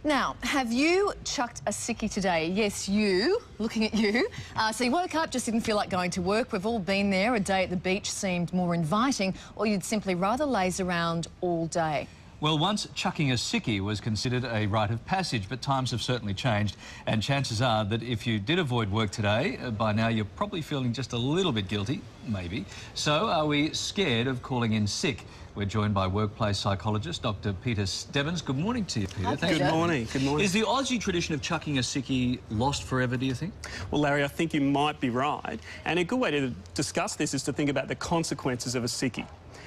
Now, have you chucked a sickie today? Yes, you. Looking at you. So you woke up, just didn't feel like going to work. We've all been there. A day at the beach seemed more inviting, or you'd simply rather laze around all day. Well, once chucking a sickie was considered a rite of passage, but times have certainly changed, and chances are that if you did avoid work today, by now you're probably feeling just a little bit guilty, maybe. So are we scared of calling in sick? We're joined by workplace psychologist Dr. Peter Stebbins. Good morning to you, Peter. Hi, Peter. Good morning. Good morning. Is the Aussie tradition of chucking a sickie lost forever, do you think? Well, Larry, I think you might be right. And a good way to discuss this is to think about the consequences of a sickie.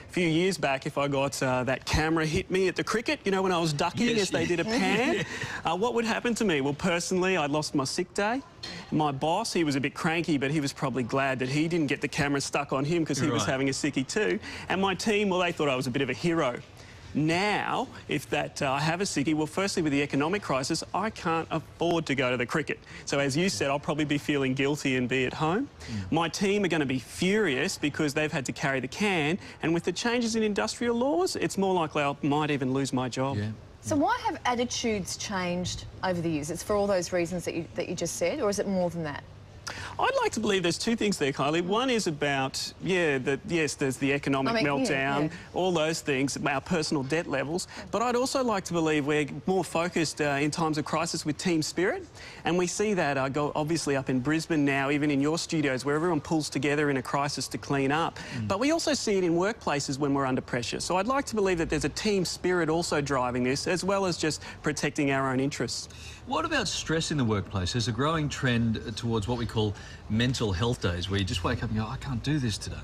A few years back, if I got that camera hit me at the cricket, you know, when I was ducking as they did a pan, what would happen to me? Well, personally, I lost my sick day. My boss, he was a bit cranky, but he was probably glad that he didn't get the camera stuck on him because he was having a sickie too. And my team, well, they thought I was a bit of a hero. Now, if I have a sickie, well, firstly, with the economic crisis, I can't afford to go to the cricket. So, as you said, I'll probably be feeling guilty and be at home. My team are going to be furious because they've had to carry the can, and with the changes in industrial laws, it's more likely I might even lose my job. Yeah. So why have attitudes changed over the years? It's for all those reasons that you just said, or is it more than that? I'd like to believe there's two things there, Kylie. One is about, yes, there's the economic meltdown, all those things, our personal debt levels. But I'd also like to believe we're more focused in times of crisis with team spirit. And we see that obviously up in Brisbane now, even in your studios, where everyone pulls together in a crisis to clean up. But we also see it in workplaces when we're under pressure. So I'd like to believe that there's a team spirit also driving this, as well as just protecting our own interests. What about stress in the workplace? There's a growing trend towards what we call mental health days, where you just wake up and go, I can't do this today.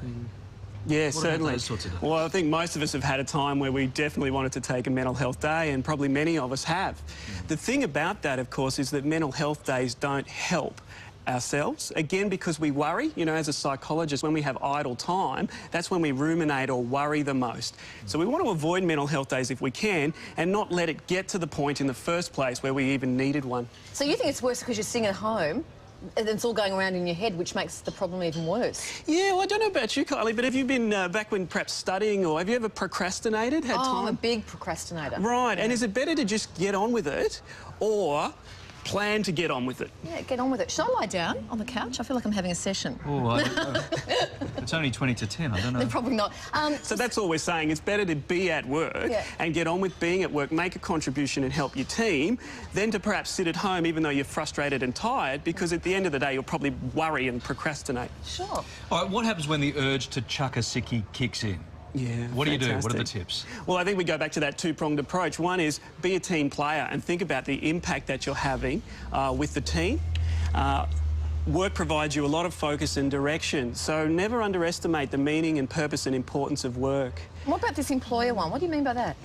Yeah, certainly. Those sorts of days? Well, I think most of us have had a time where we definitely wanted to take a mental health day, and probably many of us have. The thing about that, of course, is that mental health days don't help ourselves. Again, because we worry, you know, as a psychologist, when we have idle time, that's when we ruminate or worry the most. So we want to avoid mental health days if we can, and not let it get to the point in the first place where we even needed one. So you think it's worse because you're sitting at home and it's all going around in your head, which makes the problem even worse? Yeah, well, I don't know about you, Kylie, but have you been back when perhaps studying, or have you ever procrastinated, had time? I'm a big procrastinator. Right, and is it better to just get on with it, or plan to get on with it? Yeah, get on with it. Should I lie down on the couch? I feel like I'm having a session. Oh, it's only 20 to 10, I don't know. Probably not. So that's all we're saying. It's better to be at work and get on with being at work, make a contribution and help your team, than to perhaps sit at home even though you're frustrated and tired, because at the end of the day you'll probably worry and procrastinate. Sure. All right, what happens when the urge to chuck a sickie kicks in? Yeah, what do you do? fantastic. What are the tips? Well, I think we go back to that two-pronged approach. One is be a team player and think about the impact that you're having with the team. Work provides you a lot of focus and direction, so never underestimate the meaning and purpose and importance of work. What about this employer one? What do you mean by that?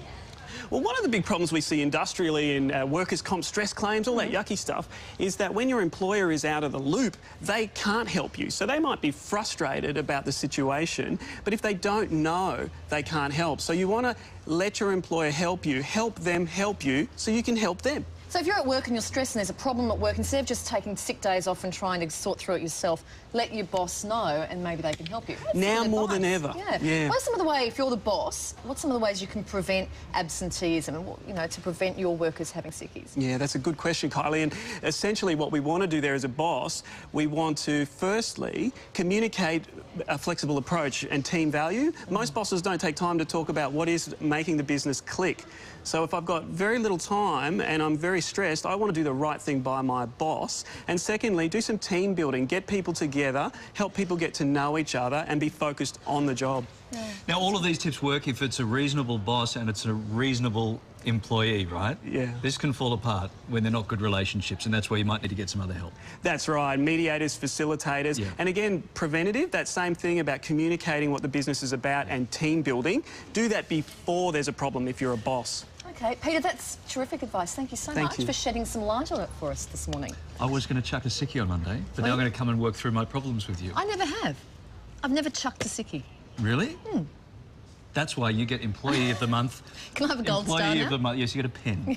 Well, one of the big problems we see industrially in workers' comp stress claims, all that yucky stuff, is that when your employer is out of the loop, they can't help you. So they might be frustrated about the situation, but if they don't know, they can't help. So you want to let your employer help you, help them help you, so you can help them. So if you're at work and you're stressed and there's a problem at work, instead of just taking sick days off and trying to sort through it yourself, let your boss know and maybe they can help you. That's now more than ever. Yeah. What's some of the ways, if you're the boss, what's some of the ways you can prevent absenteeism and, you know, to prevent your workers having sickies? Yeah, that's a good question, Kylie. And essentially what we want to do there as a boss, we want to firstly communicate a flexible approach and team value. Most bosses don't take time to talk about what is making the business click. So if I've got very little time and I'm very stressed, I want to do the right thing by my boss. And secondly, do some team building, get people together, help people get to know each other and be focused on the job. Yeah. Now, all of these tips work if it's a reasonable boss and it's a reasonable employee, right? Yeah. This can fall apart when they're not good relationships, and that's where you might need to get some other help. That's right. Mediators, facilitators. Yeah. And again, preventative, that same thing about communicating what the business is about and team building. Do that before there's a problem if you're a boss. OK, Peter, that's terrific advice. Thank you so much for shedding some light on it for us this morning. I was going to chuck a sickie on Monday, but now I'm going to come and work through my problems with you. I never have. I've never chucked a sickie. Really? That's why you get Employee of the Month. Can I have a gold star now? Employee of the Month. Yes, you get a pen.